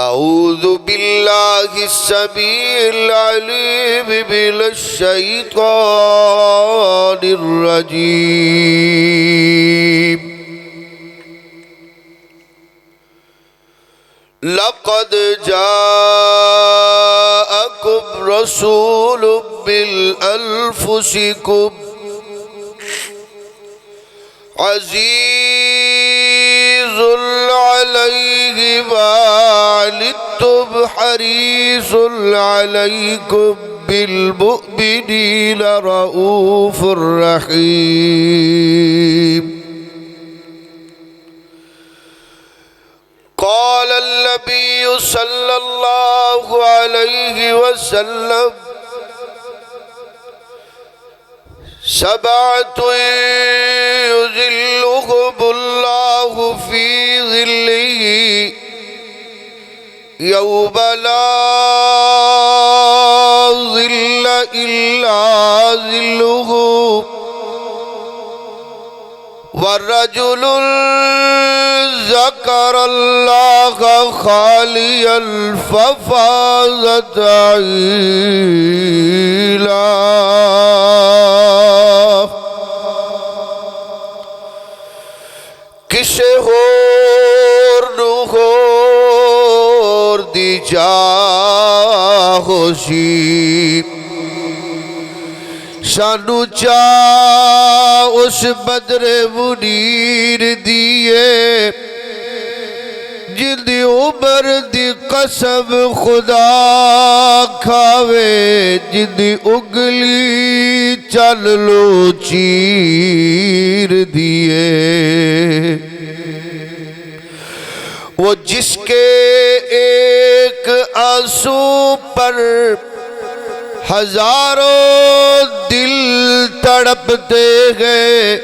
أعوذ بالله السميع العليم من الشيطان الرجيم لقد جاءكم رسول من أنفسكم عزيز عليه ما عنتم حريص عليكم بالمؤمنين رؤوف رحيم قال النبي صلى الله عليه وسلم سبعة يظلهم الله في ظله يوم لا ظل إلا ظله والرجل ذكر الله خاليا ففاضت عيناه کسے ہور نو ہور دی چاہو سی سانو چاہ اس بدر منیر دیئے جن دی عمر دی قسم خدا کھاوے جن دی اگلی چل لو چیر دیئے وہ جس کے ایک آنسو پر ہزاروں دل تڑپتے ہیں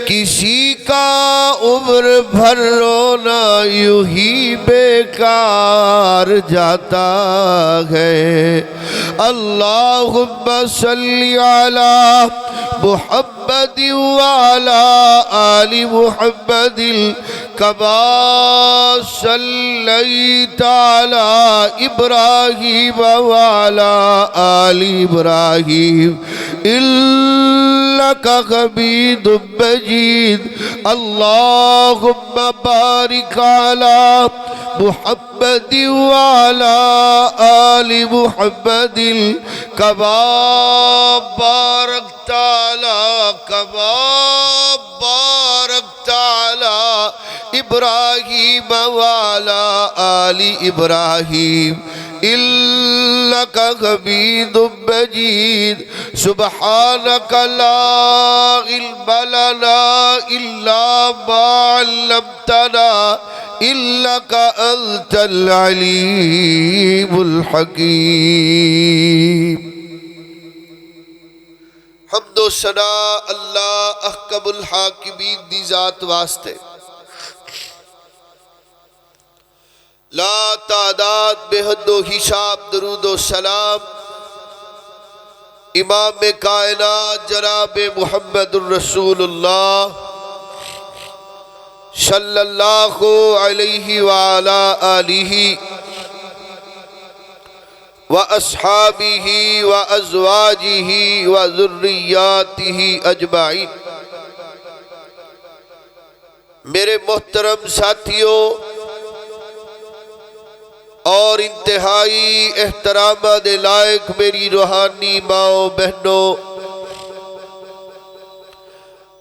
کسی کا عمر بھر رونا یوں ہی بیکار جاتا ہے اللہم صلی علی محمد وعلی آل محمد كما صليت على إبراهيم وعلى آل إبراهيم إنك حميد مجيد اللهم بارك على محمد وعلى آل محمد كما باركت على إبراهيم وعلى آل إبراهيم إنك حميد مجيد سبحانك لا علم لنا إلا ما علمتنا إنك أنت العليم الحكيم حمد و ثنا اللہ احکم الحاکمین دی ذات واسطے لا تعداد بے حد و حساب درود و سلام امام کائنات جناب محمد الرسول اللہ صلی اللہ علیہ وآلہ آلہ وَأَصْحَابِهِ وَأَزْوَاجِهِ وَذُرِّيَّاتِهِ أَجْمَعِينَ میرے محترم ساتھیوں اور انتہائی احترام دے لائق میری روحانی ماں بہنوں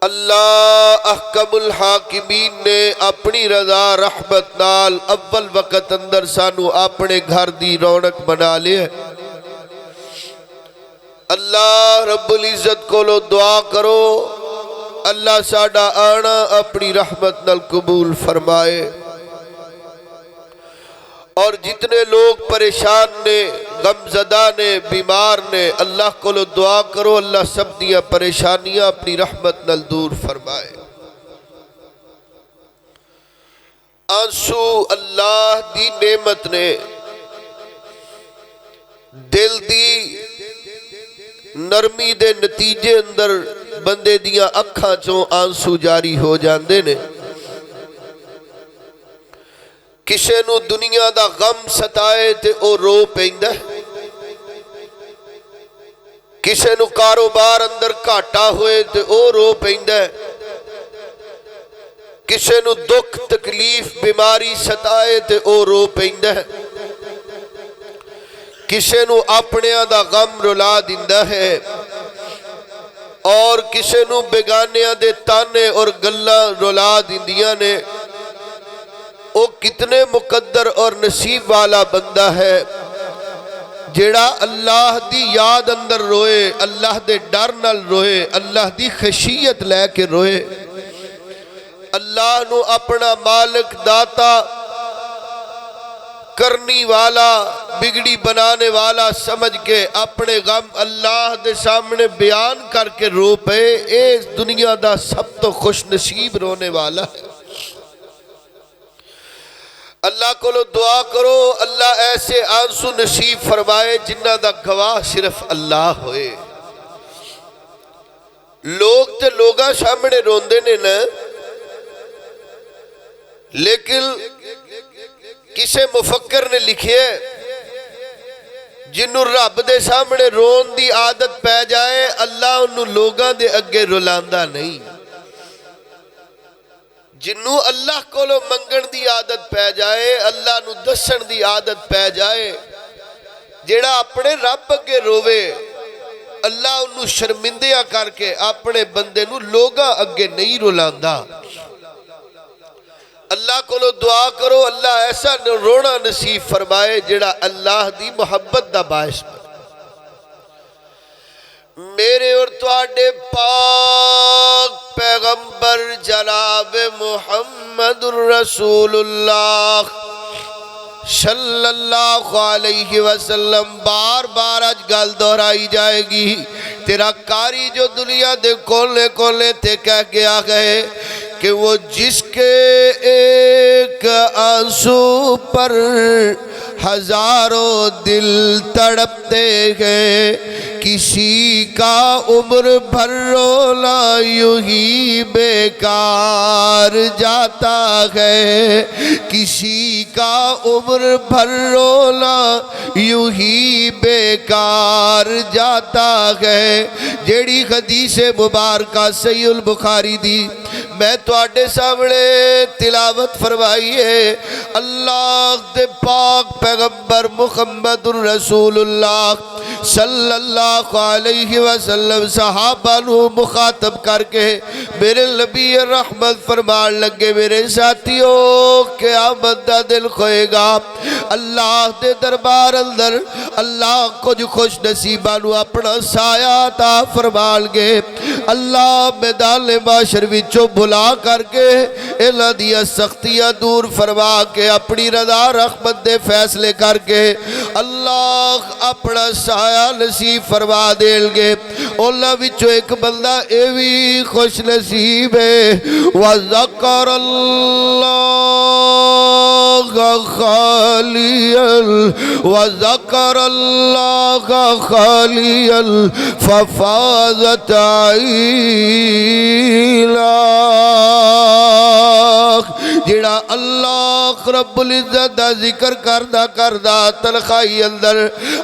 اللہ احکم الحاکمین نے اپنی رضا رحمت نال اول وقت اندر سانو اپنے گھر دی رونق بنا لے اللہ رب العزت کو لو دعا کرو اللہ ساڑا آنا اپنی رحمت نال قبول فرمائے اور جتنے لوگ پریشان نے غمزدہ نے بیمار نے اللہ کو لو دعا کرو اللہ سب دیا پریشانیاں اپنی رحمت نال دور فرمائے آنسو اللہ دی نعمت نے دل دی نرمی دے نتیجے اندر بندے دیاں اکھاں چوں آنسو جاری ہو جاندے نے کسے نو دنیا دا غم ستائے تے او رو پیندا ہے، کسے نو کاروبار اندر گھاٹا ہوئے تے او رو پیندا ہے، کسے نو دکھ تکلیف بیماری ستائے تے او رو پیندا ہے، کسے نو اپنیاں دا غم رلا دیندا ہے، اور کسے نو بیگانیاں دے تانے اور گلاں رلا دیندیاں نے۔ او کتنے مقدر اور نصیب والا بندہ ہے جیڑا اللہ دی یاد اندر روئے، اللہ دے ڈر نال روئے، اللہ دی خشیت لے کے روئے، اللہ نو اپنا مالک داتا کرنی والا بگڑی بنانے والا سمجھ کے اپنے غم اللہ دے سامنے بیان کر کے رو پے، اس دنیا دا سب تو خوش نصیب رونے والا ہے۔ اللہ کو دعا کرو اللہ ایسے آنسو نصیب فرمائے جنہ دا گواہ صرف اللہ ہوئے۔ لوگ تے لوگاں سامنے روندے نے نا، لیکن کسے مفکر نے لکھے جنہوں رب دے سامنے رون دی عادت پہ جائے اللہ انہوں لوگاں دے اگے رولاندہ نہیں۔ جنہوں اللہ کو لو منگن دی عادت پہ جائے، اللہ نو دسن دی عادت پہ جائے، جیڑا اپنے رب اگے روے اللہ انہوں شرمندیاں کر کے اپنے بندے نو لوگاں اگے نہیں رولاندہ۔ اللہ کو لو دعا کرو اللہ ایسا رونا نصیب فرمائے جڑا اللہ دی محبت دا باعث بنے۔ میرے اور تواڈے پاک پیغمبر جناب محمد الرسول اللہ صلی اللہ علیہ وسلم، بار بار آج گل دہرائی جائے گی، تیرا کاری جو دنیا دے کونے کونے تے کہہ گیا گئے کہ وہ جس کے ایک آنسو پر ہزاروں دل تڑپتے ہیں، کسی کا عمر بھر رونا یوں ہی بیکار جاتا ہے، کسی کا عمر بھر رونا یوں ہی بیکار جاتا ہے۔ جیڑی حدیث مبارکہ صحیح البخاری دی میں تو آڈے سامنے تلاوت فرمائیے، اللہ دے پاک پیغمبر محمد الرسول اللہ صلی اللہ علیہ وسلم صحابہ نو مخاطب کر کے میرے نبی رحمت فرمان لگے، میرے ساتھیوں قیامت دا دل کھوئے گا، اللہ دے دربار اندر اللہ کچھ خوش نصیبہ نو اپنا سایہ عطا فرمان گے، اللہ میدان معاشر وچوں بلا کر کے اللہ دیا سختیاں دور فرما کے اپنی رضا رحمت دے فیصلے کر کے اللہ اپنا سایہ نصیب فرما دیں گے۔ اللہ وچوں ایک بندہ ایوی خوش نصیب ہے، وَذَكَرَ اللَّهَ خَالِيًا وَذَكَرَ اللَّهَ خَالِيًا فَفَاضَتْ عَيْنَاهُ، جڑا اللہ رب العزت دا ذکر کردہ تنخائی اندر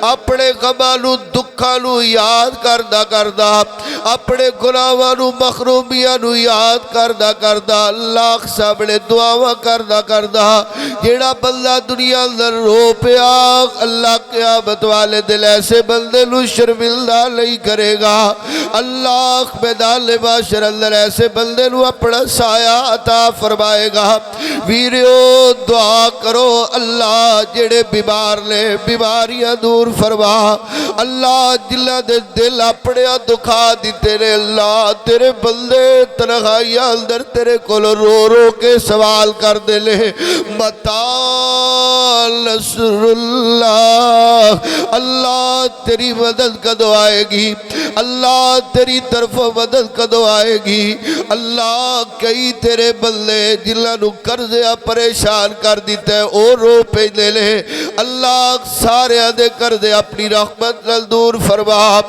اپنے غمانو دکھانو یاد کردہ اپنے گناہانو محرومیانو یاد کردہ اللہ سامنے دعاواں کردہ جڑا بندہ دنیا اندر رو پیا، اللہ قیامت والے دل ایسے بندے نو شرمندہ نہیں کرے گا، اللہ میدان معاشر اندر ایسے بندے نو اپنا سایہ عطا فرمائے گا۔ ویریو دعا کرو اللہ جڑے بیمار لے بیماریاں دور فرما، اللہ جلہ دے دل اپنے دکھا دیتے نے، اللہ تیرے بندے تنہائیاں اندر تیرے کول رو رو کے سوال کر دے لے، متا نصر اللہ، اللہ تیری مدد کدو آئے گی، اللہ تیری طرف مدد کدو آئے گی، اللہ کئی تیرے بندے جلہ نو قرضیاں پریشان کر دیتے ہیں او رو پہ دے لے، اللہ سارے آدھے کر دے اپنی رحمت نال دور منظور فرما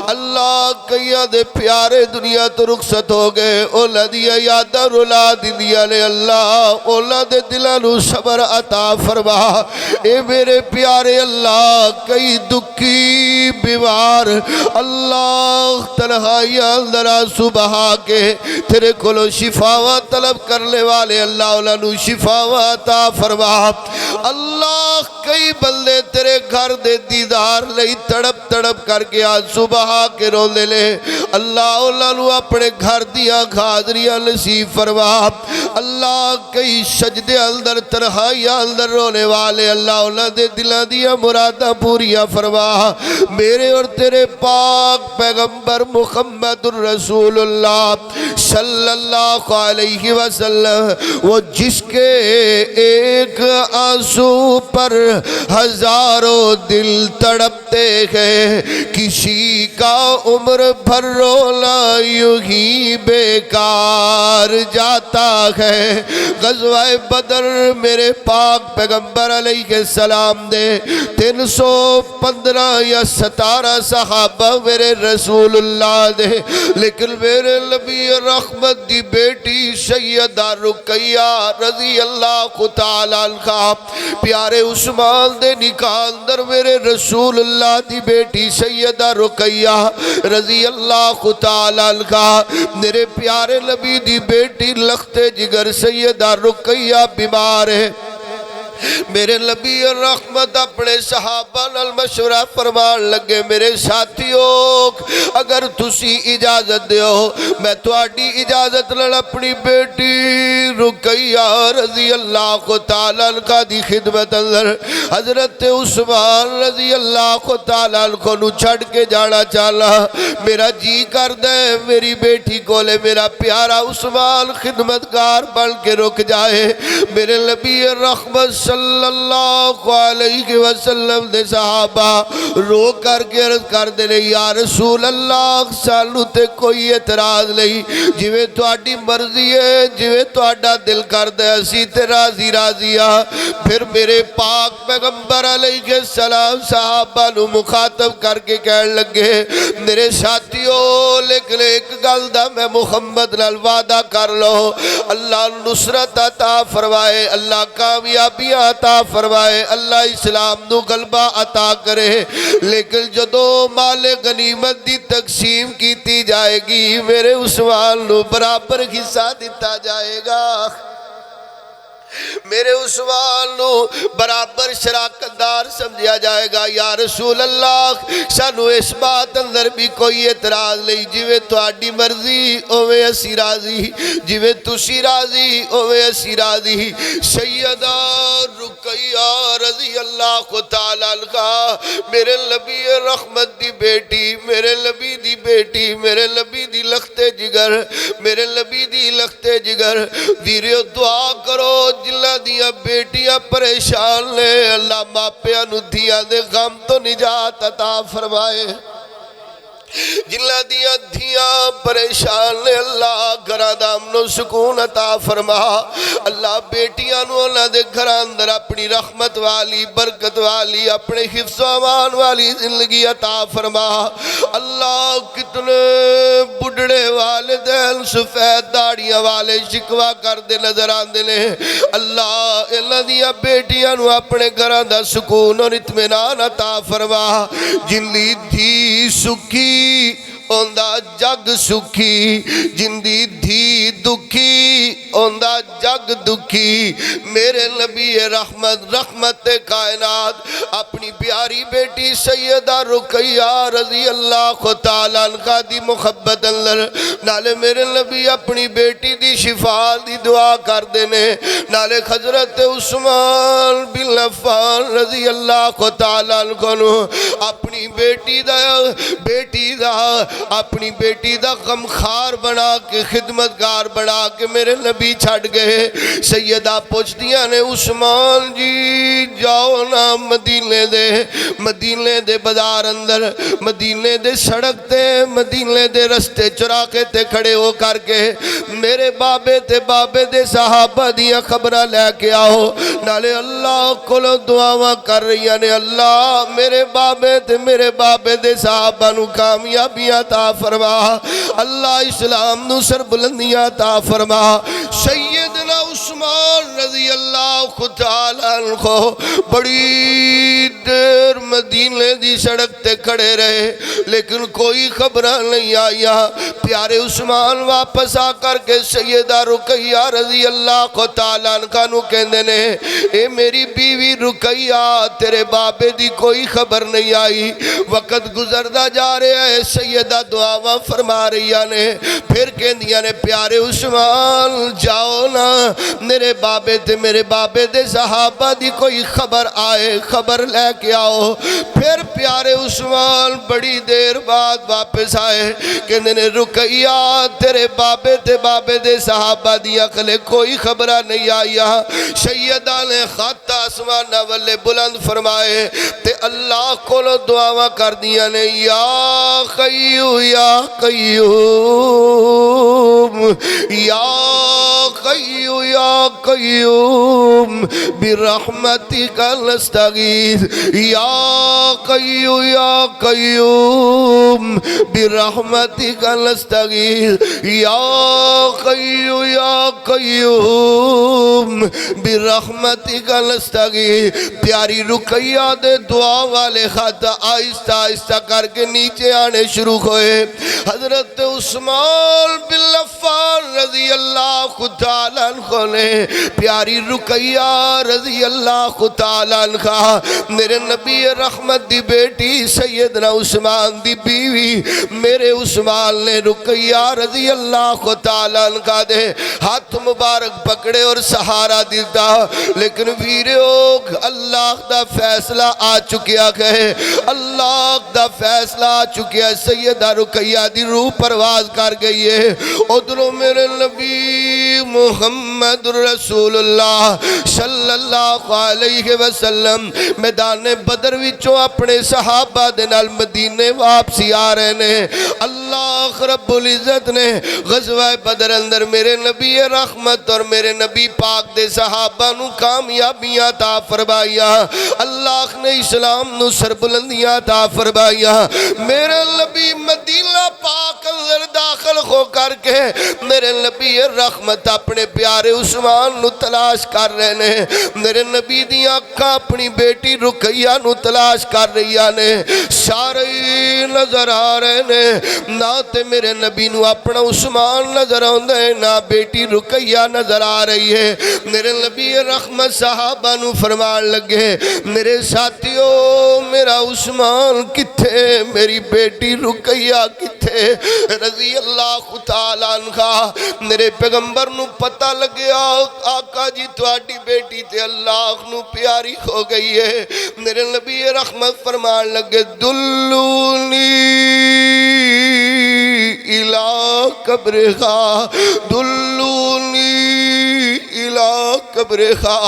اللہ کئیاں دے پیارے دنیا تو رخصت ہو گئے اولادیاں یاداں اولاد دیا نے اللہ اولاد دلانو صبر عطا فرما اے میرے پیارے اللہ کئی دکھی بیمار اللہ تنہائی اندر آنسو بہا کے تیرے کولو شفاواں طلب کرنے والے اللہ انہوں شفاواں عطا فرما اللہ کئی بندے تیرے گھر دے دیدار لئی تڑپ تڑپ کر کے آنسو بہا کے روندے لے اللہ انہوں اپنے گھر دیا حاضریاں نصیب فرما اللہ کئی سجدے اندر تنہائی اندر رونے والے اللہ انہوں دے دلوں دیا مراداں پوریاں فرما میرے اور تیرے پاک پیغمبر محمد الرسول اللہ صلی اللہ علیہ وسلم وہ جس کے ایک آنسو پر ہزاروں دل تڑپتے ہیں کسی کا عمر بھر رونا یوں ہی بیکار جاتا ہے غزوہ بدر میرے پاک پیغمبر علیہ السلام دے 315 یا 17 صحابہ میرے رسول اللہ دے لیکن میرے نبی رحمت دی بیٹی سیدہ رقیہ رضی اللہ تعالیٰ عنہ پیارے عثمان دے نکاح اندر میرے رسول اللہ دی بیٹی سیدہ رقیہ رضی اللہ تعالیٰ عنہ میرے پیارے نبی دی بیٹی لخت جگر سیدہ رقیہ بیمار ہے میرے نبی رحمت اپنے صحابہ نال مشورہ فرمان لگے میرے ساتھیوں اگر تسی اجازت دیو میں تواڈی اجازت نال اپنی بیٹی رقیہ رضی اللہ تعالیٰ عنہ دی خدمت اندر حضرت عثمان رضی اللہ تعالیٰ عنہ نو چھڑ کے جانا چاہلا میرا جی کر دے میری بیٹی کو لے میرا پیارا عثمان خدمتگار بن کے رک جائے میرے نبی رحمت صلی اللہ علیہ وسلم دے صحابہ رو کر کے عرض کر دے یا رسول اللہ سانو تے کوئی اعتراض نہیں جویں تواڈی مرضی ہے جویں تواڈا دل کر دے اسی تے راضی راضیاں پھر میرے پاک پیغمبر علیہ السلام صحابہ نو مخاطب کر کے کہنے لگے میرے ساتھیوں لیکن ایک گل دا میں محمد نال وعدہ کر لو اللہ نصرت عطا فرمائے اللہ کامیابی عطا فرمائے اللہ اسلام نو غلبہ عطا کرے لیکن جدو مال غنیمت دی تقسیم کیتی جائے گی میرے عثمان نو برابر حصہ دیتا جائے گا میرے عثمان نو برابر شراکت دار سمجھا جائے گا یا رسول اللہ سانو اس بات اندر بھی کوئی اعتراض نہیں جویں تواڈی مرضی اوے اسی راضی جویں تسی راضی اوے اسی راضی سیدہ رقیہ رضی اللہ تعالیٰ عنہ میرے نبی رحمت دی بیٹی میرے نبی دی بیٹی میرے نبی دی لخت جگر میرے نبی دی لخت جگر ویریو دعا کرو جلہ دیا بیٹیاں پریشان لے اللہ ماپیاں نو دیا دے غم تو نجات عطا فرمائے جلہ دیا دھیاں پریشان لے اللہ گھرہ دامن و سکون عطا فرما اللہ بیٹیاں نو اللہ دے گھر اندر اپنی رحمت والی برکت والی اپنے حفظ و امان والی زندگی عطا فرما اللہ کتنے بڑھڑے والدین سفید داڑیاں والے شکوا کر دے نظر آن دے اللہ اللہ دیا بیٹیاں نو اپنے گھر دا سکون اور اطمینان عطا فرما جن دی سکھی اوندا جگ سکھی جندی دھی دکھی اوندا جگ دکھی میرے نبی رحمت کائنات اپنی پیاری بیٹی سیدہ رقیہ رضی اللہ تعالیٰ عنہ دی محبت اندر نالے میرے نبی اپنی بیٹی دی شفا دی دعا کر دینے نالے حضرت عثمان بن عفان رضی اللہ تعالیٰ عنہ اپنی بیٹی دا اپنی بیٹی دا غمخار بنا کے خدمت خدمتگار بنا کے میرے نبی چھڑ گئے. سیدہ پوچھدیاں نے عثمان جی جاؤ نا مدینے دے بازار اندر، مدینے دے سڑک تے، مدینے دے رستے چوراہے تے کھڑے ہو کر کے میرے بابے تے بابے دے صحابہ دیاں خبراں لے کے آؤ. نالے اللہ کولوں دعاواں کر رہی نے، اللہ میرے بابے تے میرے بابے دے صحابہ نو کامیابیاں عطا فرما، اللہ اسلام نو سربلندیاں عطا فرما. سیدنا عثمان رضی اللہ تعالیٰ عنہ بڑی دیر مدینے دی سڑک تے کھڑے رہے لیکن کوئی خبرہ نہیں آیا. پیارے عثمان واپس آ کر کے سیدہ رقیہ رضی اللہ تعالیٰ عنہ نو کہندے نے اے میری بیوی رقیہ تیرے بابے دی کوئی خبر نہیں آئی. وقت گزردہ جا رہا ہے، سیدہ دعاواں فرما رہی نے، پھر کہندیاں نے پیارے عثمان جاؤ نا میرے بابے تے میرے بابے دے صحابہ دی کوئی خبر آئے، خبر لے کے آؤ. پھر پیارے عثمان بڑی دیر بعد واپس آئے، کہندے نے رقیہ تیرے بابے تے بابے دے صحابہ دی اکلے کوئی خبرہ نہیں آیا. سیدہ نے خط آسمانہ والے بلند فرمائے تے اللہ کولو دعاواں کر دیا نے، یا خیو یا قیوم یا خیو یا قیوم برحمتک نستغیث، یا خیو یا قیوم برحمتک نستغیث، یا خیو یا قیوم برحمتک نستغیث. پیاری رقیہ دے دعا والے خط آہستہ آہستہ کر کے نیچے آنے شروع ہوئے. حضرت عثمان بن عفان رضی اللہ تعالیٰ عنہ نے پیاری رقیہ رضی اللہ تعالیٰ عنہ میرے نبی رحمت دی بیٹی سیدنا عثمان دی بیوی میرے عثمان نے رقیہ رضی اللہ تعالیٰ عنہ دے ہاتھ مبارک پکڑے اور سہارا دیتا. لیکن ویریو اللہ دا فیصلہ آ چکیا ہے، اللہ دا فیصلہ آ چکیا ہے. سیدہ رقیہ دی روح پرواز کر گئی ہے. ادھروں میرے نبی محمد رسول اللہ صلی اللہ علیہ وسلم میدان بدر وچوں اپنے صحابہ دے نال مدینے واپسی آ رہے نے. اللہ رب العزت نے غزوہ بدر اندر میرے نبی رحمت اور میرے نبی پاک دے صحابہ نو کامیابیاں عطا فرمایا. اللہ نے اسلام نو سربلندیاں عطا فرمایا. میرے نبی مدینہ پاک اندر داخل ہو کر کے میرے نبی رحمت اپنے پیارے عثمان نو تلاش کر رہے نے. میرے نبی دی آنکھاں اپنی بیٹی رقیہ نو تلاش کر رہی نے. سارے نظر آ رہے نے، نہ تے میرے نبی نو اپنا عثمان نظر آندا ہے، نہ بیٹی رقیہ نظر آ رہی ہے. میرے نبی رحمت صحابہ نو فرمان لگے میرے ساتھیوں میرا عثمان کتھے، میری بیٹی رقیہ کتھے رضی اللہ تعالیٰ عنہ. میرے پیغمبر نو پتہ لگیا آقا جی تواڈی بیٹی تے اللہ نو پیاری ہو گئی ہے. میرے نبی رحمت فرمان لگے دلونی الہ قبرہا، دلونی الہ قبرہا.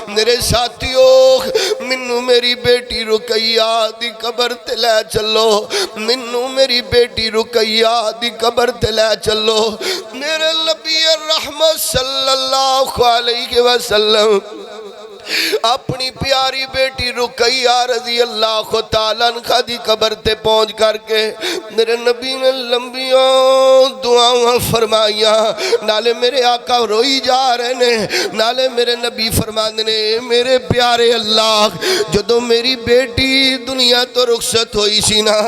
میرے ساتھیوں منو میری بیٹی رقیہ دی قبر تے لے چلو، منو میری بیٹی رقیہ دی قبر تے لے چلو. میرے نبی رحمت صلی اللہ علیہ وسلم اپنی پیاری بیٹی رقیہ رضی اللہ تعالیٰ عنہ دی قبر تے پہنچ کر کے میرے نبی نے لمبیاں دعاواں فرمائیاں. نالے میرے آقا روئی جا رہے نے، نالے میرے نبی فرماندے نے میرے پیارے اللہ جدوں میری بیٹی دنیا تو رخصت ہوئی سی نا،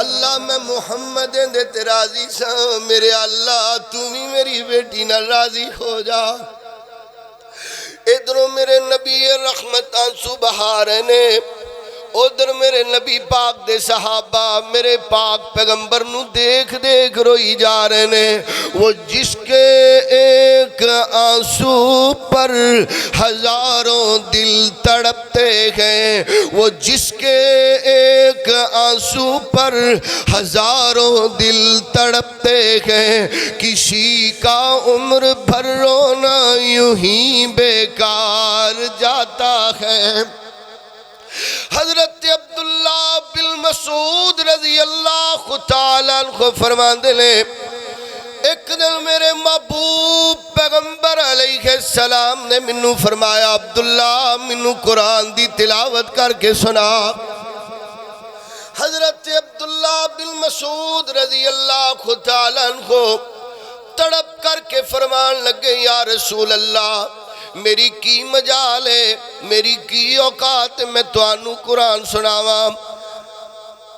اللہ میں محمد دے تے راضی سا، میرے اللہ تو بھی میری بیٹی نہ راضی ہو جا. ادھروں میرے نبی رحمت آنسو بہا رہے نے، ادھر میرے نبی پاک دے صحابہ میرے پاک پیغمبر نو دیکھ دیکھ روئی جا رہے نے. وہ جس کے ایک آنسو پر ہزاروں دل تڑپتے ہیں، وہ جس کے ایک آنسو آنسو پر ہزاروں دل تڑپتے ہیں، کسی کا عمر بھر رونا یوں ہی بیکار جاتا ہے۔ حضرت عبداللہ بن مسعود رضی اللہ تعالیٰ عنہ فرماندے نے، ایک دن میرے محبوب پیغمبر علیہ السلام نے منو فرمایا، عبداللہ منو قرآن دی تلاوت کر کے سنا۔ حضرت عبداللہ بن مسعود رضی اللہ تعالیٰ عنہ تڑپ کر کے فرمان لگے، یا رسول اللہ میری کی مجال ہے، میری کی اوقات میں توانو قرآن سناواں۔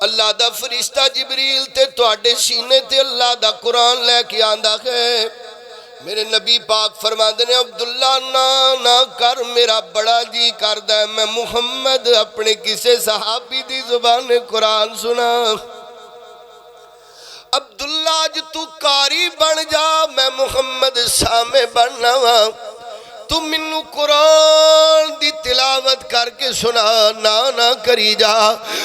اللہ دا فرشتہ جبریل تے تواڈے سینے تے اللہ دا قرآن لے کے آندا ہے۔ میرے نبی پاک فرماندے نے، عبداللہ نہ کر، میرا بڑا جی کردا ہے میں محمد اپنے کسے صحابی دی زبان قرآن سنا۔ عبداللہ اج تو قاری بن جا، میں محمد سامع بننا وا، تو منو قرآن دی تلاوت کر کے سنا، نہ کری جا۔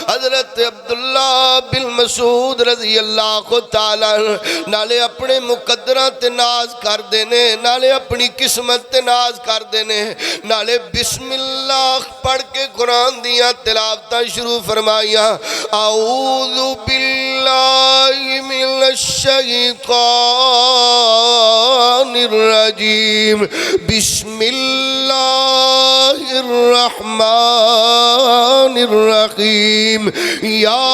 حضرت عبداللہ بن مسعود رضی اللہ تعالیٰ نالے اپنے مقدرہ تے ناز کر دینے، نالے اپنی قسمت تے ناز کر دینے، نالے بسم اللہ پڑھ کے قرآن دیا تلاوتاں شروع فرمائیاں۔ اعوذ باللہ من الشیطان الرجیم، بسم اللہ الرحمن الرحیم، یا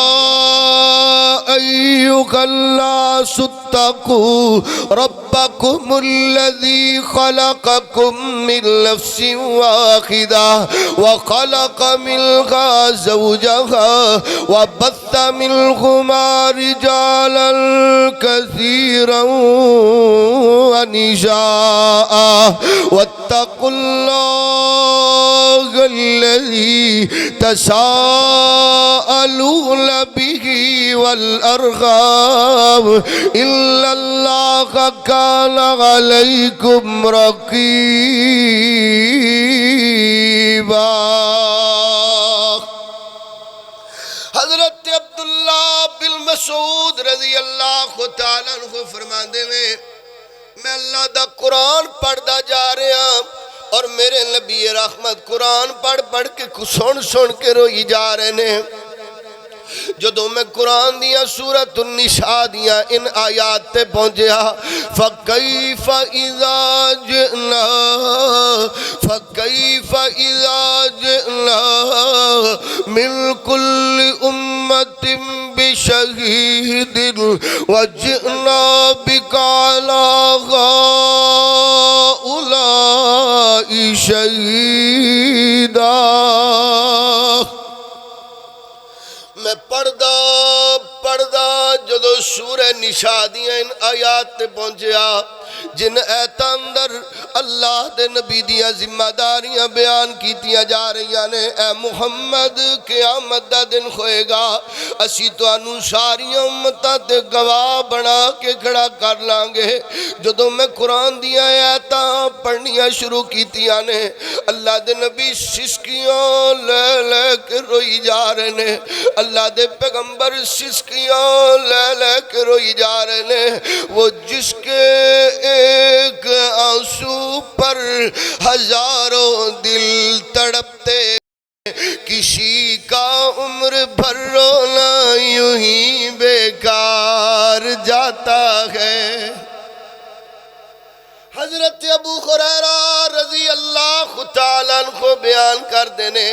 ایھا الناس اتقوا ربکم الذی خلقکم من نفس واحدہ وخلق منہا زوجہا وبث منہما رجالا کثیرا ونساء واتقوا اللہ الذی تساءلون به والارحام ان اللہ کان علیکم رقیبا۔ حضرت عبداللہ بن مسعود رضی اللہ تعالیٰ عنہ فرماندے میں اللہ دا قرآن پڑھدا جا رہا اور میرے نبی رحمت قرآن پڑھ کے سن کے روئی جا رہے ہیں۔ جدوں میں قرآن دیا سورۃ النساء دیا ان آیات تے پہنچیا، فَكَيْفَ إِذَا جِئْنَا مِنْ كُلِّ أُمَّةٍ بِشَهِيدٍ وَجِئْنَا بِكَ عَلَى هَؤُلَاءِ شَهِيدًا۔ میں پڑھدا جدو سورہ نساء دیا ان آیات تے پہنچیا، جن ایتاں اندر اللہ دے نبی دیا ذمہ داریاں بیان کیتیاں جا رہی نے۔ اے محمد قیامت دا دن ہوئے گا، اسی تو انو ساری امتاں تے گواہ بنا کے کھڑا کر لانگے۔ جدو میں قرآن دیا ایتاں پڑھنیاں شروع کیتیاں نے، اللہ دے نبی سسکیاں لے لے کے روئی جا رہے نے، اللہ دے پیغمبر سسکیاں لے لے کے روئی جا رہے نے۔ وہ جس کے ایک آنسو پر ہزاروں دل تڑپتے، کسی کا عمر بھر رونا یوں ہی بیکار جاتا ہے۔ حضرت ابو ہریرہ رضی اللہ تعالیٰ عنہ بیان کر دینے،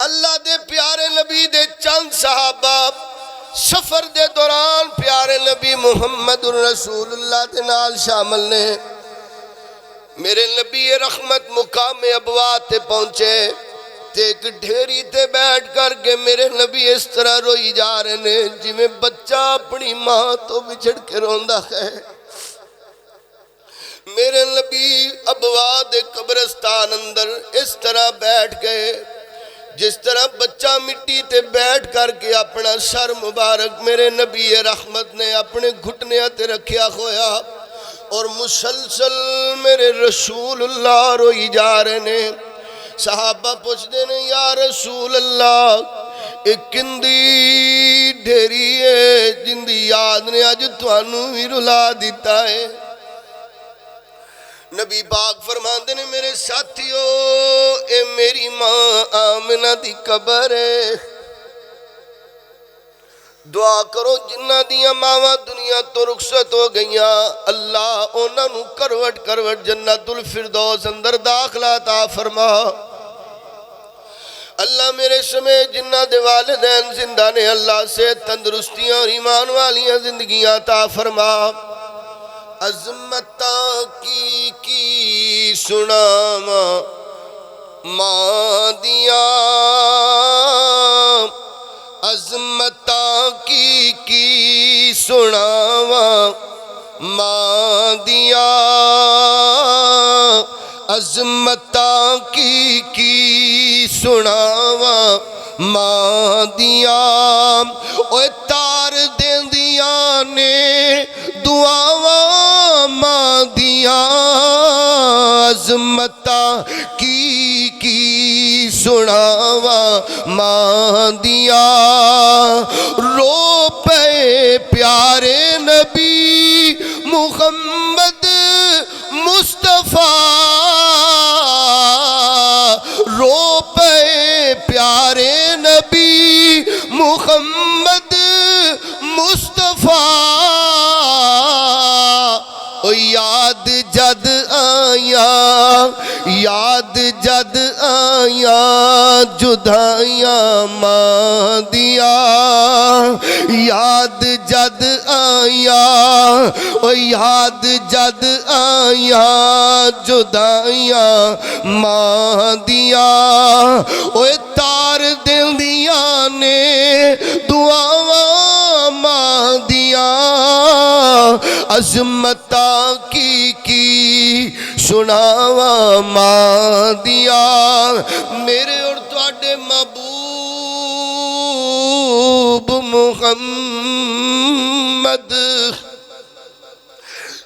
اللہ دے پیارے نبی دے چند صحابہ سفر دے دوران پیارے نبی محمد رسول اللہ دے نال شامل نے۔ میرے نبی رحمت مقام ابوا تے پہنچے تے ایک ڈھیری تے بیٹھ کر کے میرے نبی اس طرح روئی جا رہے نے جی میں بچہ اپنی ماں تو بچھڑ کے روندا ہے۔ میرے نبی ابوا دے قبرستان اندر اس طرح بیٹھ گئے جس طرح بچہ مٹی تے بیٹھ کر کے اپنا سر مبارک میرے نبی رحمت نے اپنے گھٹنے تے رکھیا ہویا اور مسلسل میرے رسول اللہ روئی جا رہے نے۔ صحابہ پوچھ دینے، یا رسول اللہ ایک کندی ڈھیری ہے جن دی یاد نے اج تانوں بھی رلا دیتا ہے۔ نبی پاک فرماندے نے میرے ساتھیو اے میری ماں آمنہ دی قبر ہے۔ دعا کرو جنہ دیاں ماواں دنیا تو رخصت ہو گئیاں، اللہ انہاں نوں کروٹ کروٹ جنت الفردوس اندر داخلہ عطا فرما۔ اللہ میرے سمیت جنہ دے والدین زندہ نے اللہ سے تندرستیاں اور ایمان والیاں زندگیاں عطا فرما۔ عظمتاں کی سناواں ماں دیاں، عظمتاں کی سناواں ماں دیاں، عظمتاں کی سناواں ماں دیاں، اوے تار دیندیاں نے دعاواں ماں دیاں، عظمتاں کی سناواں ماں دیاں، رو پے پیارے نبی محمد مصطفیٰ، رو پے پیارے نبی محمد مصطفیٰ، او یاد جد آیاں، یاد جد آیاں جدائیاں ماں دیاں، یاد جد آیاں، او یاد جد آیاں جدائیاں ماں دیاں، اوے تار دیندیاں نے دعاواں ماں دیاں، عظمتاں کی سناواں ماں دیاں۔ میرے اور تواڈے محبوب محمد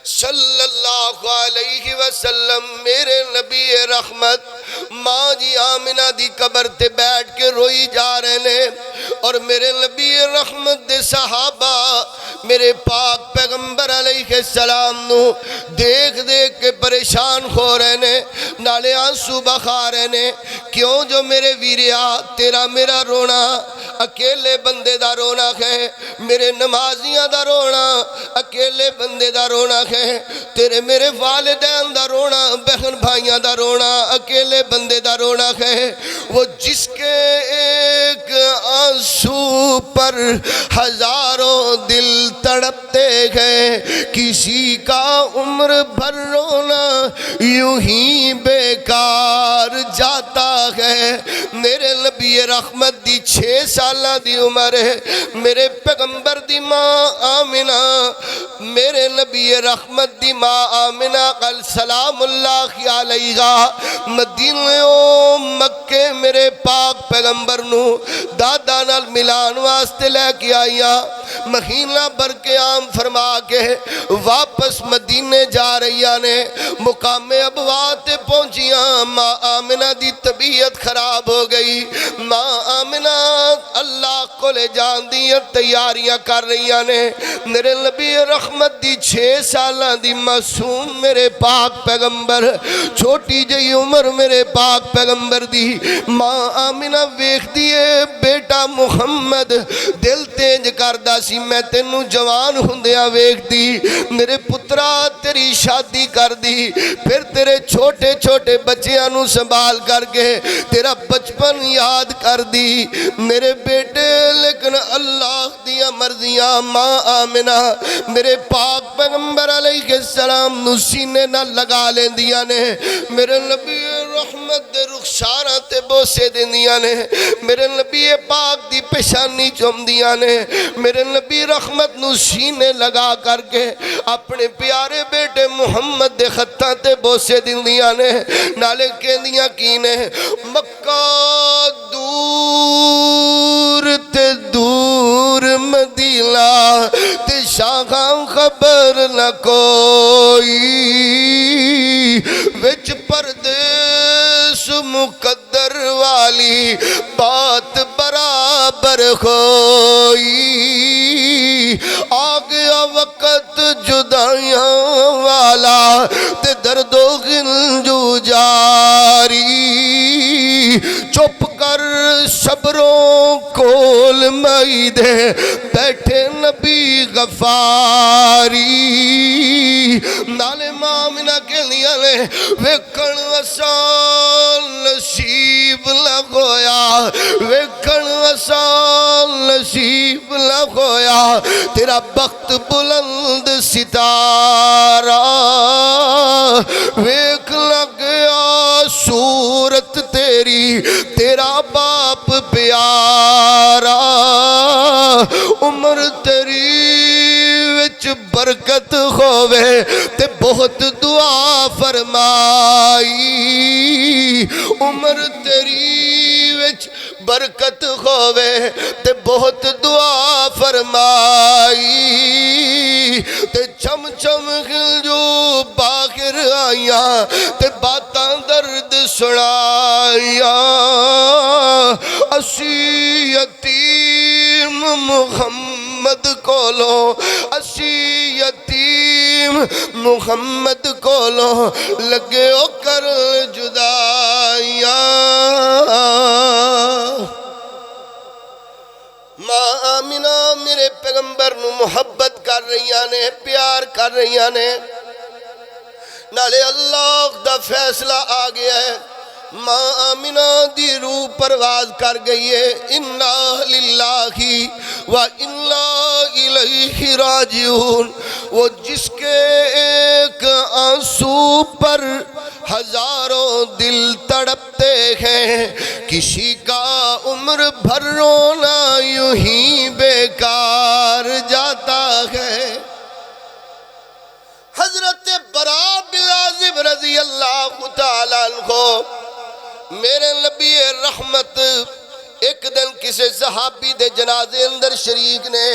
صلی اللہ علیہ وسلم میرے نبی رحمت ماں جی آمنہ دی قبر تے بیٹھ کے روئی جا رہے نے، اور میرے نبی رحمت دے صحابہ میرے پاک پیغمبر علیہ السلام نو دیکھ دیکھ کے پریشان ہو رہے نے، نالے آنسو بخا رہے نے۔ کیوں جو میرے ویریا تیرا میرا رونا اکیلے بندے دا رونا ہے، میرے نمازیاں دا رونا اکیلے بندے دا رونا ہے، تیرے میرے والدین دا رونا بہن بھائیاں دا رونا اکیلے بندے دا رونا ہے۔ وہ جس کے ایک آنسو پر ہزاروں دل تڑپتے ہیں، کسی کا عمر بھر رونا یوں ہی بیکار جاتا ہے۔ میرے نبی رحمت دی 6 سالہ دی عمر ہے، میرے پیغمبر دی ماں آمنہ، میرے نبی رحمت دی ماں آمنہ قل سلام اللہ علیہ مدینہ و مکے میرے پاک پیغمبر نو دادا نال ملان واسطے لے کے آئیا، مہینہ بھر کے عام فرما کے واپس مدینے جا رہیا نے، مقام ابوات پہنچیاں، ماں آمنہ دی طبیعت خراب ہو گئی، ماں آمنہ اللہ کو لے جان دی تیاریاں کر رہیا نے۔ میرے نبی رحمت دی 6 سالہ دی معصوم میرے پاک پیغمبر، چھوٹی جئی عمر میرے پاک پیغمبر دی ماں آمنہ ویکھ دیئے بیٹا محمد دل تینج کردہ سی، میں تینوں جوان ہندیاں ویکھ دی، میرے پترا تیری شادی کر دی، پھر تیرے چھوٹے چھوٹے بچیاں نوں سنبھال کر کے تیرا بچپن یاد کر دی میرے بیٹے، لیکن اللہ دیا مرضیاں ماں آمنہ میرے پاک پیغمبر علیہ السلام نو سینے نہ لگا لیں دیا نے، میرے نبی رحمت دے رخسارہ تے بوسے دیں دیا نے، میرے نبی پاک دی پیشانی چوم دیا نے، میرے نبی رحمت نو سینے لگا کر کے اپنے پیارے بیٹے محمد دے خطہ تے بوسے دیں دیا نے، نالے کہہ دیا کی نے مکہ دور تے دور مدینہ تے شاہاں خبر نہ کوئی، وچ پردیس مقدر والی بات برا برخوئی آ گیا وقت جدائیاں والا تے درد و غنجو جاری چپ کر صبروں کول مائی دے بیٹھے نبی غفاری نالے مامنہ کے لیا لے ویکھن وسان نصیب لگویا ویکھن وسان نصیب لگویا تیرا بخت بلند ستارہ ویکھ لگیا صورت تیری تیرا باپ پیارا عمر تیری وچ برکت ہووے تے بہت دعا فرمائی عمر تیری وچ برکت ہووے تے بہت دعا فرمائی تے چم چم جو باہر آئیاں تے باتاں درد سنائیاں اسی یتیم محمد کولو اسی یتیم محمد کولو لگے او کر جدائیاں ماں آمینہ میرے پیغمبر نو محبت کر رہیاں نے پیار کر رہیاں نے نالے اللہ دا فیصلہ آ گیا ہے ماں آمینہ دی روح پرواز کر گئی ہے انا للہ و انا الیہ راجعون وہ جس کے ایک آنسو پر ہزاروں دل تڑپتے ہیں کسی کا عمر بھر رونا یوں ہی بیکار جاتا ہے حضرت براء بن عازب رضی اللہ تعالیٰ عنہ میرے نبی رحمت ایک دن کسی صحابی دے جنازے اندر شریک نے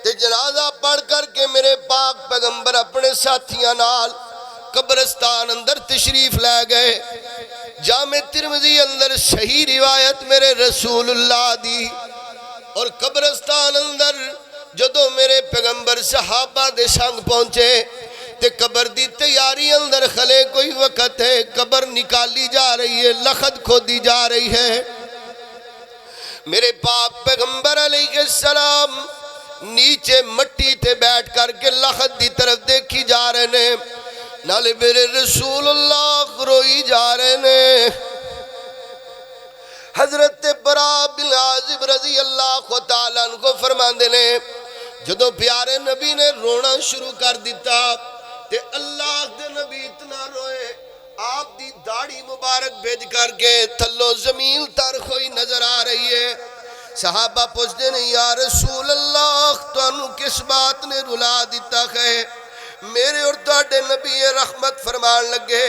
تے جنازہ پڑھ کر کے میرے پاک پیغمبر اپنے ساتھیاں نال قبرستان اندر تشریف لے گئے جامع ترمذی اندر صحیح روایت میرے رسول اللہ دی اور قبرستان اندر جدو میرے پیغمبر صحابہ دے سنگ پہنچے تے قبر دی تیاری اندر خلے کوئی وقت ہے قبر نکالی جا رہی ہے لخت کھودی جا رہی ہے میرے پاک پیغمبر علیہ السلام نیچے مٹی تے بیٹھ کر کے لخت دی طرف دیکھی جا رہے نے نالے میرے رسول اللہ روئی جا رہے نے حضرت براء بن عازب رضی اللہ تعالیٰ عنہ فرماندے نے جدو پیارے نبی نے رونا شروع کر دیتا تے اللہ دے نبی اتنا روئے آپ دی داڑھی مبارک بھیج کر کے تھلو زمین تر ہوئی نظر آ رہی ہے صحابہ پوچھتے نے یا رسول اللہ تو انہوں کس بات نے رلا دیتا ہے میرے اور تاڑے نبی رحمت فرمان لگے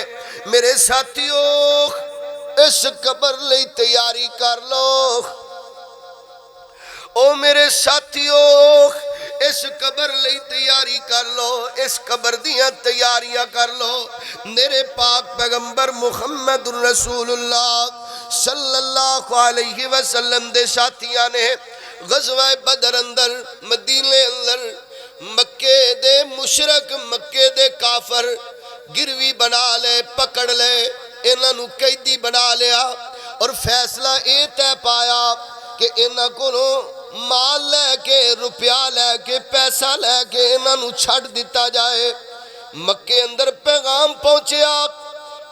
میرے ساتھیوں اس قبر لئی تیاری کر لو او میرے ساتھیوں اس قبر لئی تیاری کر لو اس قبر دیاں تیاریاں کر لو میرے پاک پیغمبر محمد رسول اللہ صلی اللہ علیہ وسلم دے ساتھیاں نے غزوہ بدر اندر مدینے اندر مکے دے مشرک مکے دے کافر گروی بنا لے پکڑ لے انہاں نو قیدی بنا لیا اور فیصلہ اے تے پایا کہ انہاں کو مال لے کے روپیہ لے کے پیسہ لے کے انہاں نو چھڑ دیتا جائے مکے اندر پیغام پہنچیا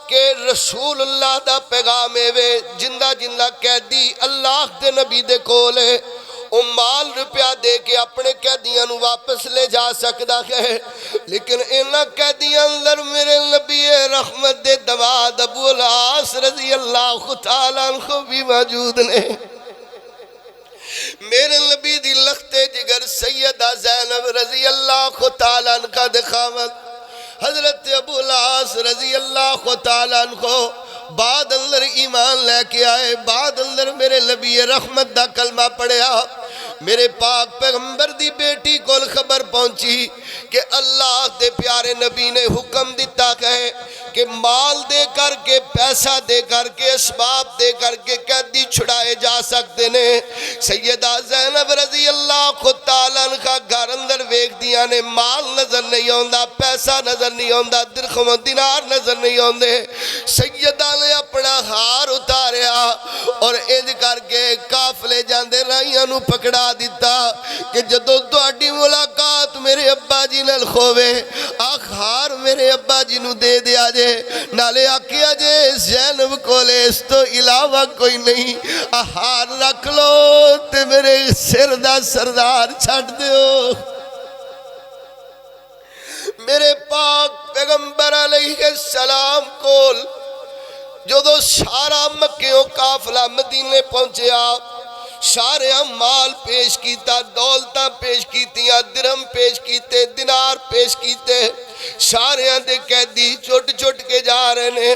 کہ رسول اللہ دا پیغام ہے جندہ جندہ قیدی اللہ دے نبی دے کولے او مال روپیہ دے کے اپنے قیدیاں نو واپس لے جا سکتا ہے لیکن انہاں قیدیاں اندر میرے نبی رحمت دے دواد ابو العاص رضی اللہ تعالیٰ عنہ بھی موجود نے میرے نبی دی لخت جگر سیدہ زینب رضی اللہ تعالیٰ عنہ دکھاوت حضرت ابو العاص رضی اللہ تعالیٰ عنہ بعد اندر ایمان لے کے آئے بعد اندر میرے نبی رحمت دا کلمہ پڑھیا میرے پاک پیغمبر دی بیٹی کو خبر پہنچی کہ اللہ دے پیارے نبی نے حکم دیتا ہے کہ مال دے کر کے پیسہ دے کر کے اسباب دے کر کے قیدی چھڑائے جا سکتے نے سیدہ زینب رضی اللہ تعالیٰ عنہ گھر اندر ویکھ دیا نے مال نظر نہیں آندا، پیسہ نظر نہیں آندا، درہم و دینار نظر نہیں آندے۔ سیدہ نے اپنا ہار اتاریا اور انج کر کے قافلے جاندے رائیاں نو پکڑا دیتا کہ جدو تہاڈی ملاقات میرے ابا جی نال ہووے آخ ہار میرے ابا جی نو دے دیا جے، نالے آکھیا جے زینب کولے اس تو علاوہ کوئی نہیں، ہار رکھ لو تے میرے سر دا سردار چھٹ دیو۔ میرے پاک پیغمبر علیہ السلام کول جدو سارا مکیوں قافلہ مدینے پہنچیا، سارے مال پیش کیتا، دولتاں پیش کیتیاں، درہم پیش کیتے، دینار پیش کیتے، سارے دے قیدی چھوٹ چھوٹ کے جا رہے نے۔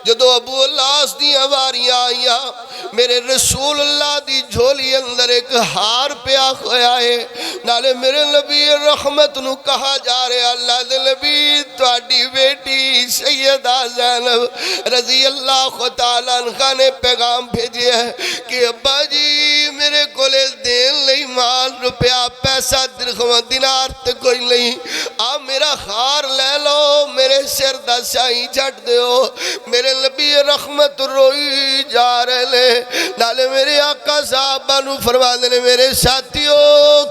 جدو ابو اللہ دی واریاں آئیاں، میرے رسول اللہ دی جھولی اندر ایک ہار پیا ہویا ہے، نالے میرے نبی رحمت نو کہا جا رہے اللہ دے نبی تواڈی بیٹی سیدہ زینب رضی اللہ تعالیٰ عنہ نے پیغام بھیجے ہے کہ ابا جی میرے کولے دین لئی مال روپیہ پیسہ درہم دینار تے کوئی نہیں، آپ میرا ہار لے لو، میرے سر دا سائی چھٹ دیو۔ میرے نبی رحمت روئی جا رہے لے، نالے میرے آقا صحابہ نو فرما دینے میرے ساتھیوں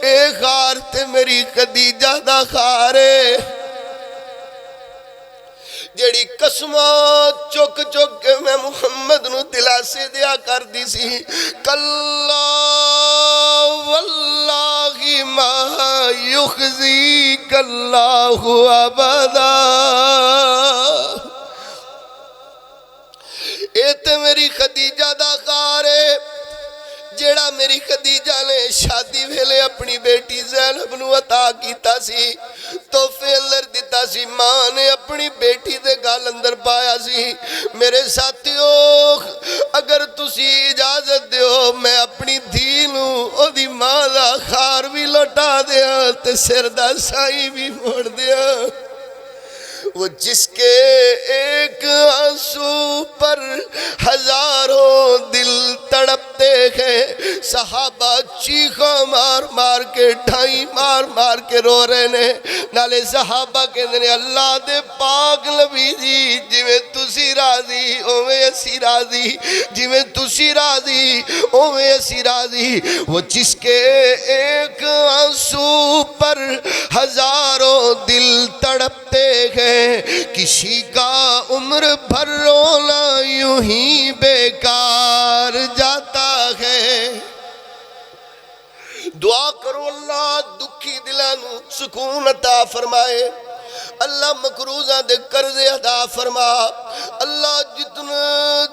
اے خار تے میری خدیجہ دا خارے جیڑی قسمات چک چک کے میں محمد نو دلاسے دیا کر دی سی، کلا واللہ ما یخزیک اللہ ابدا، اے تے میری خدیجہ دا خارے جیڑا میری خدیجہ نے شادی ویلے اپنی بیٹی زینب نو عطا کیتا سی، تحفے اندر دیتا سی، ماں نے اپنی بیٹی دے گال اندر پایا سی۔ میرے ساتھیوں اگر تسی اجازت دیو میں اپنی دھی نو او دی ماں دا خار بھی لوٹا دیا تے سر دا سائی بھی موڑ دیا۔ وہ جس کے ایک آنسو پر ہزاروں دل تڑپتے ہیں، صحابہ چیخا مار مار کے ڈھائی مار مار کے رو رہے نے، نالے صحابہ کہندے نے اللہ دے پاک نبی جی جویں تسی راضی اوویں اسی راضی، جویں تسی راضی اوویں اسی راضی۔ وہ جس کے ایک آنسو پر ہزاروں دل تڑپتے ہیں، کسی کا عمر بھر رونا یوں ہی بیکار جاتا ہے۔ دعا کرو اللہ دکھی دلانو سکون عطا فرمائے، اللہ مقروضہ دے قرض ادا فرما، اللہ جتنے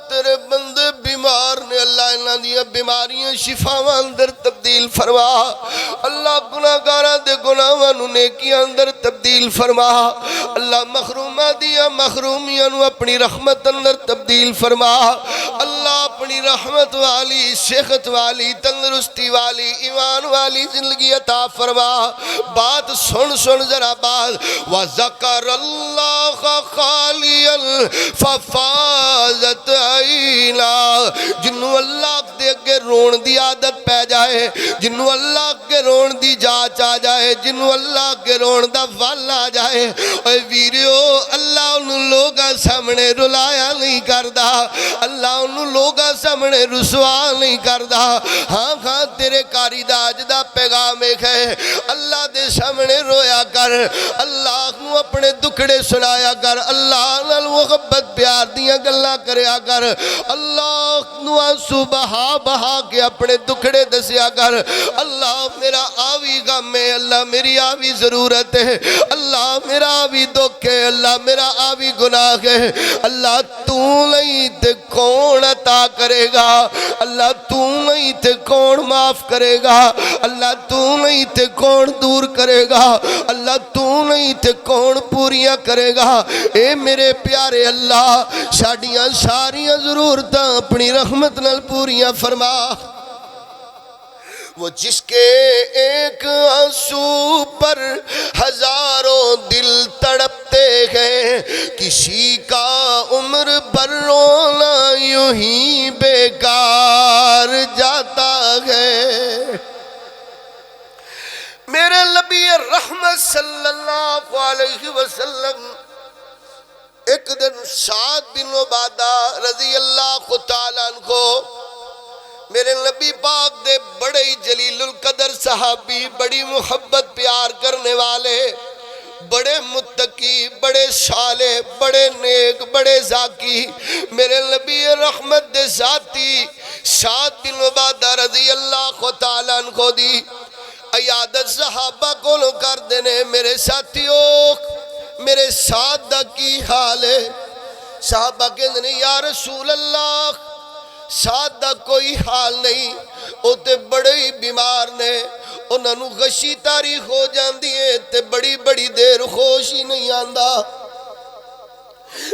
تیرے بندے بیمار نے اللہ انہاں دیا بیماریاں شفاواں اندر تبدیل فرما، اللہ گناہگاراں دے گناہاں نو نیکیاں اندر تبدیل فرما، اللہ محروماں دیا محرومیاں نو اپنی رحمت اندر تبدیل فرما، اللہ اپنی رحمت والی صحت والی تندرستی والی ایمان والی زندگی عطا فرما۔ بات سن سن ذرا بات وَذَكَرَ اللَّهَ خَالِيًا فَفَازَتْ عَيْنَا، جنہوں اللہ دے اگے رون دی عادت پہ جائے، جنہوں اللہ کے رون دی جاچ آ جائے، جنہوں اللہ کے رون دا ول آ جائے، اے ویریو اللہ انہوں لوگاں سامنے رلایا نہیں کردہ، اللہ انہوں لوگاں سامنے رسوا نہیں کردہ۔ ہاں ہاں تیرے کاری دا اجدہ پیغام ایک ہے، اللہ دے سامنے رویا کر، اللہ نو اپنے دکھڑے سنایا کر، اللہ نال محبت پیار دیاں گلاں کریا کر، اللہ نو آنسو بہا بہا کے اپنے دکھڑے دسیا کر، اللہ میرا آوی غم ہے، اللہ میری آوی ضرورت ہے، اللہ میرا آوی دکھ ہے، اللہ میرا آوی گناہ ہے، اللہ تو نہیں تے کون عطا کرے گا، اللہ تو نہیں تے کون معاف کرے گا، اللہ تو نہیں تے کون دور کرے گا، اللہ تو نہیں تے کون پوریاں کرے گا۔ اے میرے پیارے اللہ ساڑیاں ساریاں ضرورتاں اپنی رحمت نال پوریاں فرما۔ وہ جس کے ایک آنسو پر ہزاروں دل تڑپتے ہیں، کسی کا عمر بھر رونا یوں ہی بیکار جاتا ہے۔ نبی رحمت صلی اللہ علیہ وسلم ایک دن سعد بن عبادہ رضی اللہ تعالیٰ عنہ کو میرے نبی پاک دے بڑے جلیل القدر صحابی، بڑی محبت پیار کرنے والے، بڑے متقی، بڑے صالح، بڑے نیک، بڑے ذاکی میرے نبی رحمت دے ذاتی سعد بن عبادہ رضی اللہ تعالیٰ عنہ دی عیادت صحابہ کو کر دینے۔ میرے ساتھیوں، میرے ساتھ دا کی حال ہے؟ صحابہ کہتے ہیں یا رسول اللہ ساتھ دا کوئی حال نہیں، وہ تے بڑے ہی بیمار نے، انہوں نے غشی تاریخ ہو جاندی ہے تے بڑی بڑی دیر خوش ہی نہیں آندا۔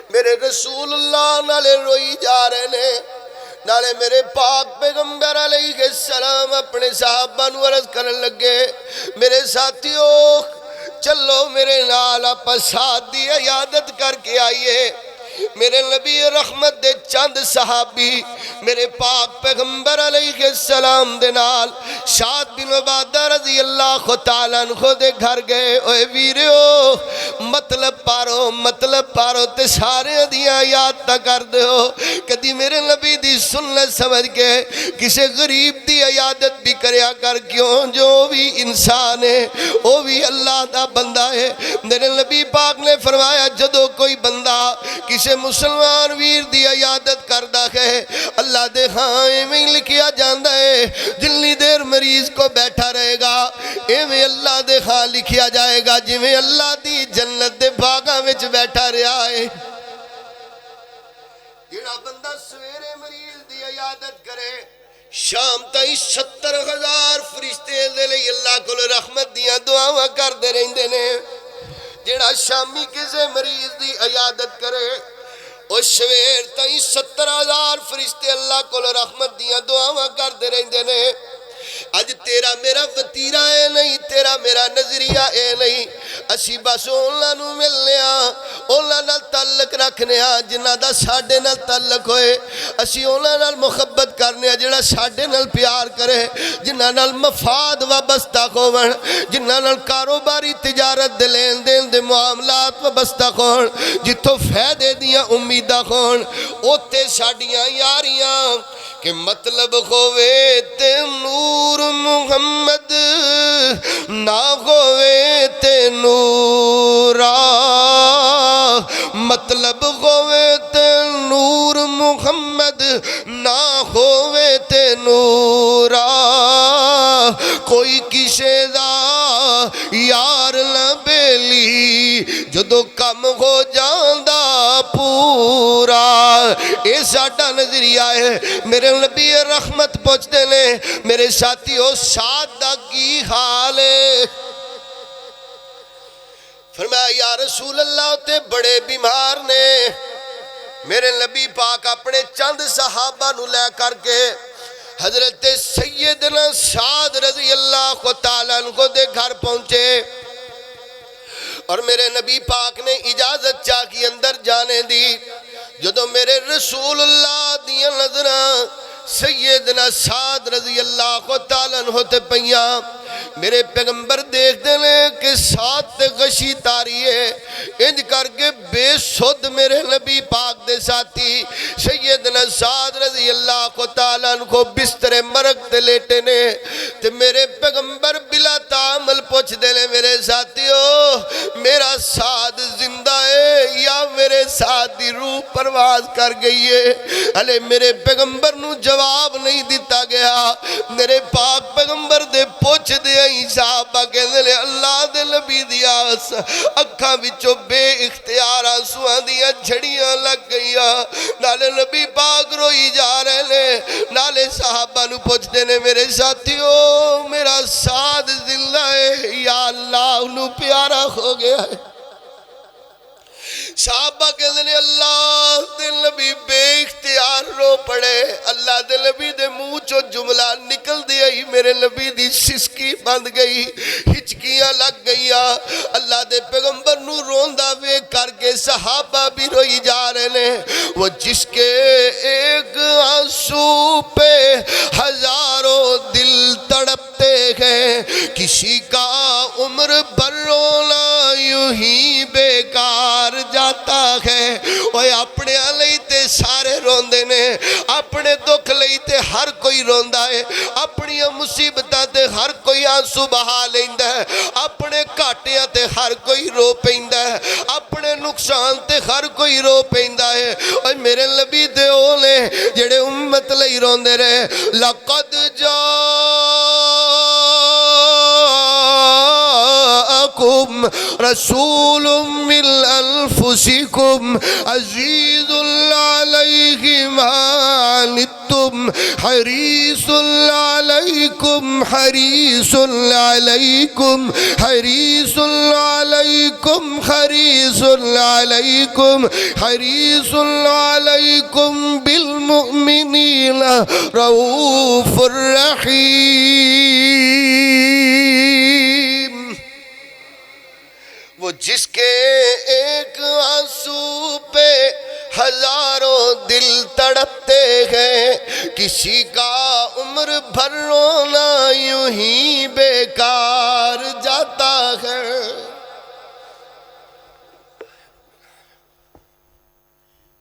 میرے رسول اللہ نالے روئی جا رہے نے، نالے میرے پاک پیغمبر علیہ السلام اپنے صحابہ نو عرض کرن لگے میرے ساتھیوں چلو میرے نال آپ ساتھ دی عیادت کر کے آئیے۔ میرے نبی رحمت دے چند صحابی میرے پاک پیغمبر علیہ السلام دے نال سعد بن عبادہ رضی اللہ تعالیٰ عنہ دے گھر گئے۔ اوے ویریو مطلب پارو تے سارے دیاں یاد تا کر دیو، کدی میرے نبی دی سنت سمجھ کے کسے غریب دی عیادت بھی کریا کر، کیوں جو بھی انسان ہے وہ بھی اللہ دا بندہ ہے۔ میرے نبی پاک نے فرمایا جدو کوئی بندہ کسے مسلمان ویر دی عیادت کردہ ہے اللہ دے ہاں میں لکھیا جاندہ ہے جنی دیر مریض کو بیٹھا رہے گا ایویں اللہ دے ہاں لکھیا جائے گا جویں اللہ دی جنت دے باغاں وچ بیٹھا رہا ہے۔ جڑا بندہ سویرے مریض دی عیادت کرے شام تائی 70,000 فرشتے دے لئی اللہ کو رحمت دیاں دعاواں کر دے رہندے نے۔ جڑا شامی کسے مریض دی عیادت کرے اور سویر تائی 70,000 فرشتے اللہ کو رحمت دیاں دعاواں کر دے رہندے نے۔ اج تیرا میرا وطیرہ اے نہیں، تیرا میرا نظریہ اے نہیں، اسی بس اولا نو ملنے اولا نال تعلق رکھنے جنہ دا ساڑھے نال تعلق ہوئے، اسی اولا نال محبت کرنے جنہ ساڑھے نال پیار کرے، جنہ نال مفاد وابستہ کھوڑ، جنہ نال کاروباری تجارت دے لین دین دے معاملات وابستہ کھوڑ، جتھو فیدے دیاں امیدہ کھوڑ، اوتے ساڑھیاں یاریاں کہ مطلب ہوئے تے نور محمد نہ ہوئے تے نورا، مطلب ہوئے تے نور محمد نہ ہوئے تے نورا، کوئی کسے دا یار نہ بیلی جدو کم ہو جاندہ پورا۔ اے ساڑھا نظریہ ہے۔ میرے نبی رحمت پہنچتے نے میرے ساتھیوں سادہ کی حال ہے۔ فرمایا یا رسول اللہ تے بڑے بیمار نے۔ میرے نبی پاک اپنے چند صحابہ نو لے کر کے حضرت سیدنا سعد رضی اللہ تعالیٰ عنہ دے گھر پہنچے اور میرے نبی پاک نے اجازت چاہی اندر جانے دی۔ جدو میرے رسول اللہ دیاں نظران سیدنا سعد رضی اللہ تعالیٰ عنہ تے پئیاں، میرے پیغمبر دیکھ دینے کہ سعد تے غشی تاری ہے، انج کر کے بے سود میرے نبی پاک دے ساتھی سیدنا سعد رضی اللہ تعالیٰ عنہ بستر مرگ تے لیٹے نے تے میرے پیغمبر بلا تعامل پوچھ دینے میرے ساتھیوں میرا سعد زندہ ہے یا میرے ساتھ دی روح پرواز کر گئی ہے؟ علی میرے پیغمبر نو جواب نہیں دیتا گیا۔ میرے پاک پیغمبر دے پوچھ دے آئی صحابہ کے دلے اللہ دے نبی دیا اکھاں بچو بے اختیار آنسوان دیا جھڑیاں لگ گئیا، نالے نبی پاک روئی جا رہے لے، نالے صحابہ نو پوچھ دینے میرے ساتھیوں میرا سعد زندہ ہے یا اللہ انہوں پیارا ہو گیا ہے؟ صحابہ کے دنے اللہ دے نبی بے اختیار رو پڑے، اللہ دے نبی دے منہ چو جملہ نکل دیا ہی میرے نبی دی سسکی بند گئی، ہچکیاں لگ گئیا۔ اللہ دے پیغمبر نو روندہ وے کر کے صحابہ بھی روئی جا رہے ہیں، وہ جس کے ایک آنسو پہ ہزاروں دل تڑپتے ہیں، کسی کا عمر بھر رونا یوں ہی بیکار جاتا ہے اوے اپنے لئی تے سارے روندے نے اپنے دکھ لئی تے ہر کوئی روندا ہے اپنی مصیبتاں تے ہر کوئی آنسو بہا لیندا ہے اپنے گھاٹیاں تے ہر کوئی رو پیندا ہے اپنے نقصان تے ہر کوئی رو پیندا ہے اوے میرے نبی تے او نے جڑے امت لئی روندے رہے لقد جاءکم رسول من انفسکم عزیز علیہ ما عنتم حریص علیکم حریص علیکم حریص علیکم حریص علیکم حریص علیکم بالمؤمنین رؤوف الرحیم وہ جس کے ایک آنسو پہ ہزاروں دل تڑپتے ہیں کسی کا عمر بھر رونا یوں ہی بیکار